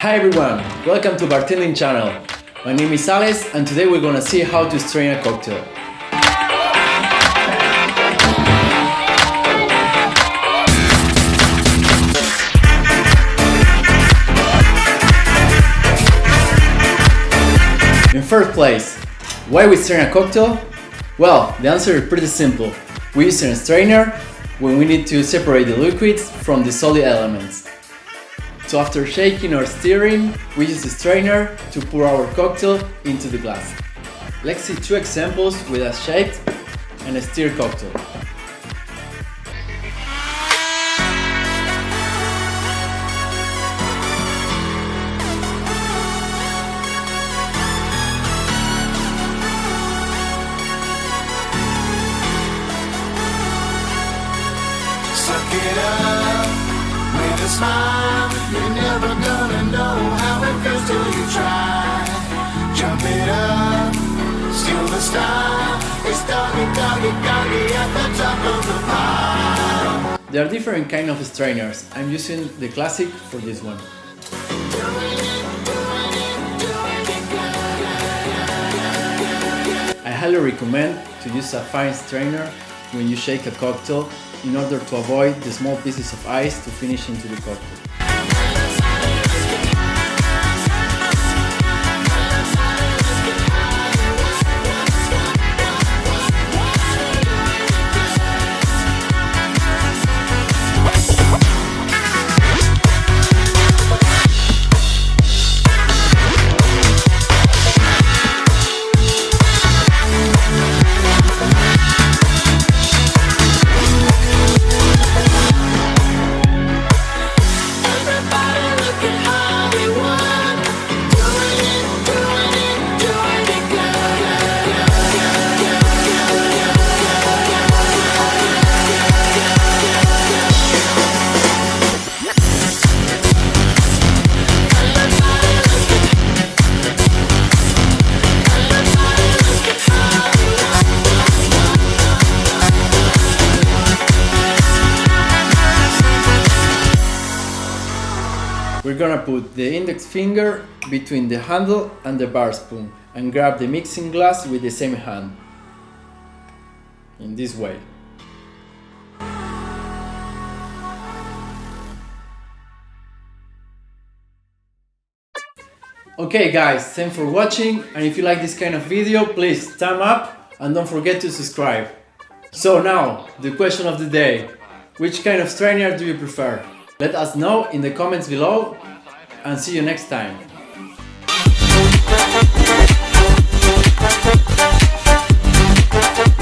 Hi everyone, welcome to Bartending channel. My name is Alex and today we're gonna see how to strain a cocktail. In first place, why we strain a cocktail? Well, the answer is pretty simple. We use a strainer when we need to separate the liquids from the solid elements. So after shaking or stirring, we use the strainer to pour our cocktail into the glass. Let's see two examples with a shaked and a stirred cocktail. Suck it up with a smile. You're never gonna know how it feels till you try. Jump it up, steal the style. It's doggy, doggy, doggy at the top of the pile. There are different kinds of strainers. I'm using the classic for this one. I highly recommend to use a fine strainer when you shake a cocktail in order to avoid the small pieces of ice to finish into the cocktail. We're gonna put the index finger between the handle and the bar spoon and grab the mixing glass with the same hand. In this way. Okay guys, thanks for watching, and if you like this kind of video, please thumb up and don't forget to subscribe. So now, the question of the day. Which kind of strainer do you prefer? Let us know in the comments below and see you next time.